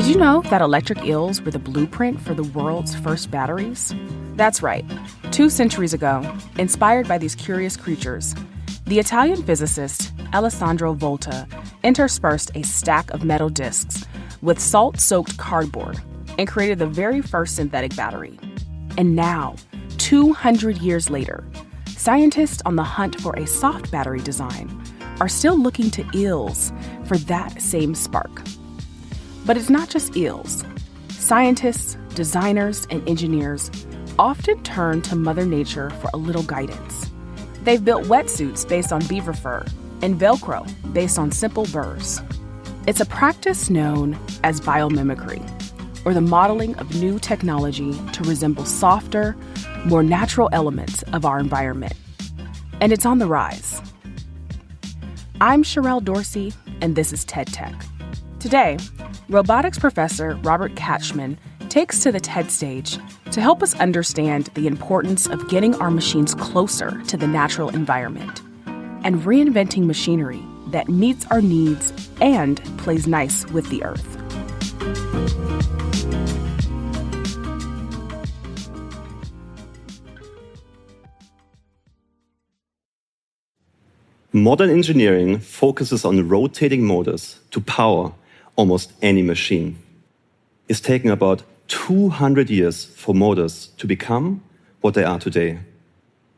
Did you know that electric eels were the blueprint for the world's first batteries? That's right. 2 centuries ago, inspired by these curious creatures, the Italian physicist Alessandro Volta interspersed a stack of metal discs with salt-soaked cardboard and created the very first synthetic battery. And now, 200 years later, scientists on the hunt for a soft battery design are still looking to eels for that same spark. But it's not just eels. Scientists, designers, and engineers often turn to Mother Nature for a little guidance. They've built wetsuits based on beaver fur and Velcro based on simple burrs. It's a practice known as biomimicry, or the modeling of new technology to resemble softer, more natural elements of our environment. And it's on the rise. I'm Sherelle Dorsey, and this is TED Tech. Today, robotics professor Robert Katzschmann takes to the TED stage to help us understand the importance of getting our machines closer to the natural environment and reinventing machinery that meets our needs and plays nice with the earth. Modern engineering focuses on rotating motors to power almost any machine. It's taken about 200 years for motors to become what they are today.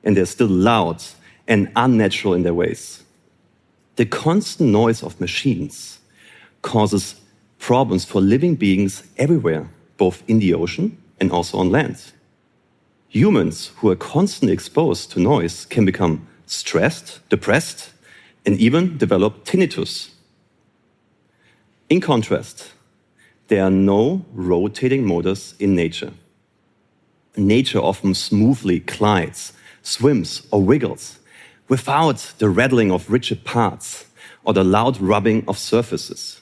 And they're still loud and unnatural in their ways. The constant noise of machines causes problems for living beings everywhere, both in the ocean and also on land. Humans who are constantly exposed to noise can become stressed, depressed, and even develop tinnitus. In contrast, there are no rotating motors in nature. Nature often smoothly glides, swims, or wiggles without the rattling of rigid parts or the loud rubbing of surfaces.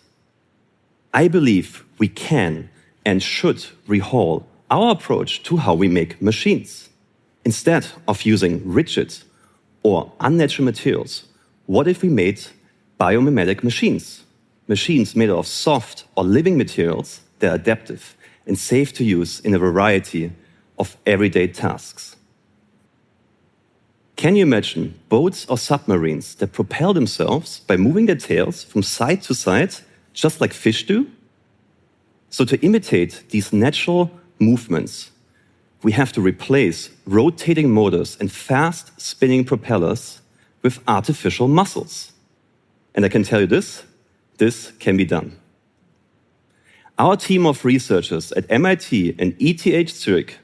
I believe we can and should rehaul our approach to how we make machines. Instead of using rigid or unnatural materials, what if we made biomimetic machines? Machines made of soft or living materials that are adaptive and safe to use in a variety of everyday tasks. Can you imagine boats or submarines that propel themselves by moving their tails from side to side, just like fish do? So to imitate these natural movements, we have to replace rotating motors and fast spinning propellers with artificial muscles. And I can tell you this can be done. Our team of researchers at MIT and ETH Zurich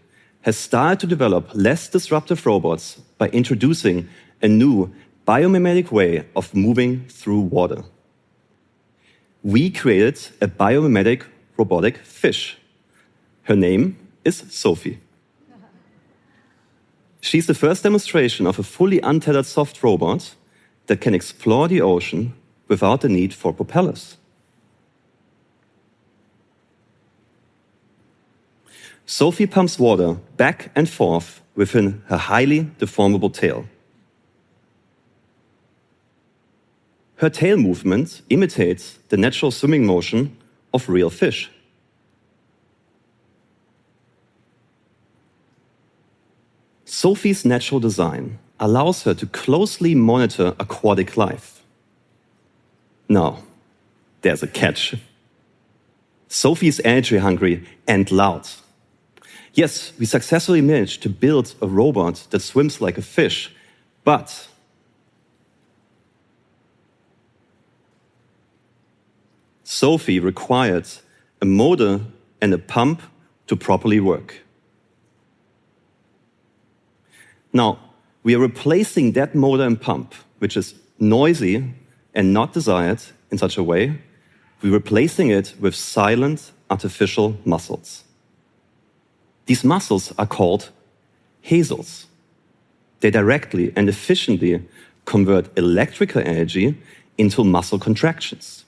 has started to develop less disruptive robots by introducing a new biomimetic way of moving through water. We created a biomimetic robotic fish. Her name is Sophie. She's the first demonstration of a fully untethered soft robot that can explore the ocean without the need for propellers. Sophie pumps water back and forth within her highly deformable tail. Her tail movement imitates the natural swimming motion of real fish. Sophie's natural design allows her to closely monitor aquatic life. Now, there's a catch. Sophie is energy-hungry and loud. Yes, we successfully managed to build a robot that swims like a fish, but Sophie required a motor and a pump to properly work. Now, we are replacing that motor and pump, which is noisy and not desired in such a way. We're replacing it with silent artificial muscles. These muscles are called hazels. They directly and efficiently convert electrical energy into muscle contractions.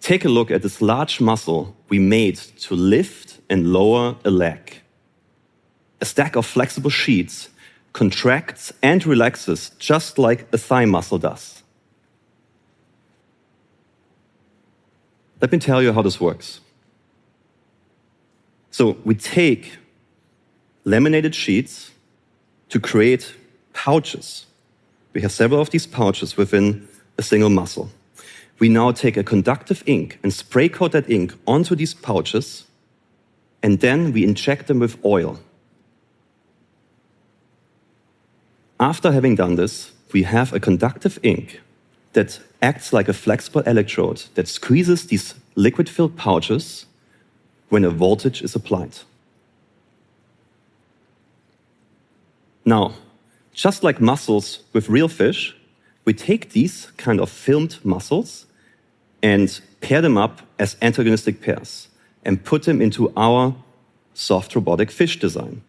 Take a look at this large muscle we made to lift and lower a leg. A stack of flexible sheets contracts and relaxes just like a thigh muscle does. Let me tell you how this works. So we take laminated sheets to create pouches. We have several of these pouches within a single muscle. We now take a conductive ink and spray coat that ink onto these pouches, and then we inject them with oil. After having done this, we have a conductive ink that acts like a flexible electrode that squeezes these liquid-filled pouches when a voltage is applied. Now, just like muscles with real fish, we take these kind of filmed muscles and pair them up as antagonistic pairs and put them into our soft robotic fish design.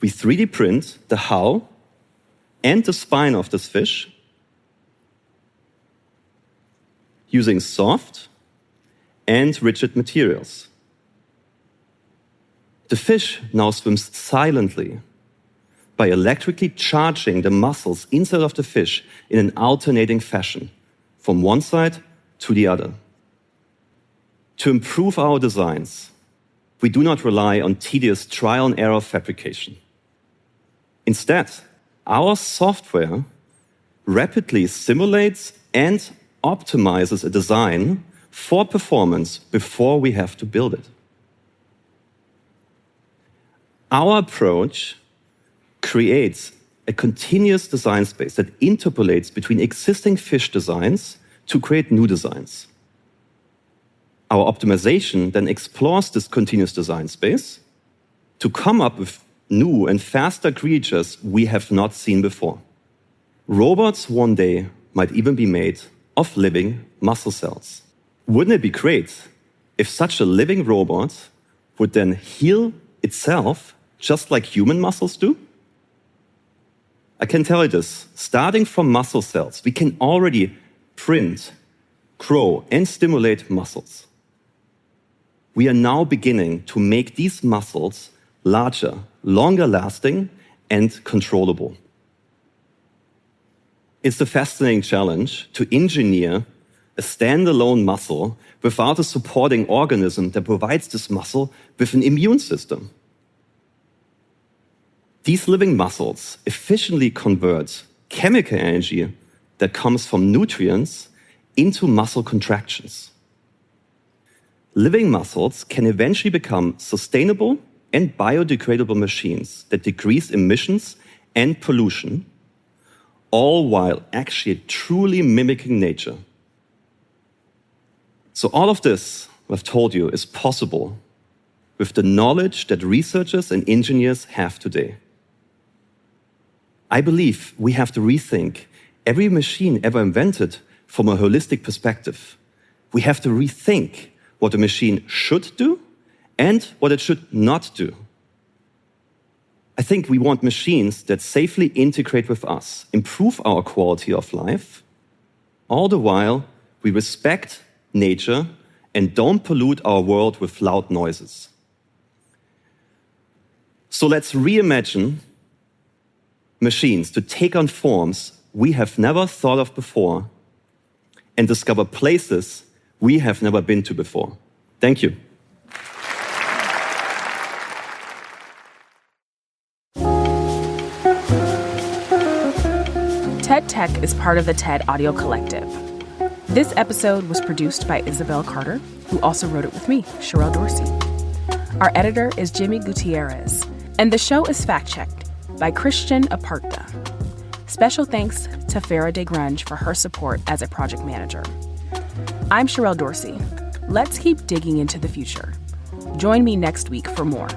We 3D print the hull and the spine of this fish using soft and rigid materials. The fish now swims silently by electrically charging the muscles inside of the fish in an alternating fashion from one side to the other. To improve our designs, we do not rely on tedious trial and error fabrication. Instead, our software rapidly simulates and optimizes a design for performance before we have to build it. Our approach creates a continuous design space that interpolates between existing fish designs to create new designs. Our optimization then explores this continuous design space to come up with new and faster creatures we have not seen before. Robots one day might even be made of living muscle cells. Wouldn't it be great if such a living robot would then heal itself just like human muscles do? I can tell you this, starting from muscle cells, we can already print, grow, and stimulate muscles. We are now beginning to make these muscles larger, longer lasting, and controllable. It's a fascinating challenge to engineer a standalone muscle without a supporting organism that provides this muscle with an immune system. These living muscles efficiently convert chemical energy that comes from nutrients into muscle contractions. Living muscles can eventually become sustainable and biodegradable machines that decrease emissions and pollution, all while actually truly mimicking nature. So all of this I've told you is possible with the knowledge that researchers and engineers have today. I believe we have to rethink every machine ever invented from a holistic perspective. We have to rethink what a machine should do and what it should not do. I think we want machines that safely integrate with us, improve our quality of life, all the while we respect nature and don't pollute our world with loud noises. So let's reimagine machines to take on forms we have never thought of before and discover places we have never been to before. Thank you. TED Tech is part of the TED Audio Collective. This episode was produced by Isabel Carter, who also wrote it with me, Sherelle Dorsey. Our editor is Jimmy Gutierrez, and the show is fact-checked by Christian Aparta. Special thanks to Farah DeGrange for her support as a project manager. I'm Sherelle Dorsey. Let's keep digging into the future. Join me next week for more.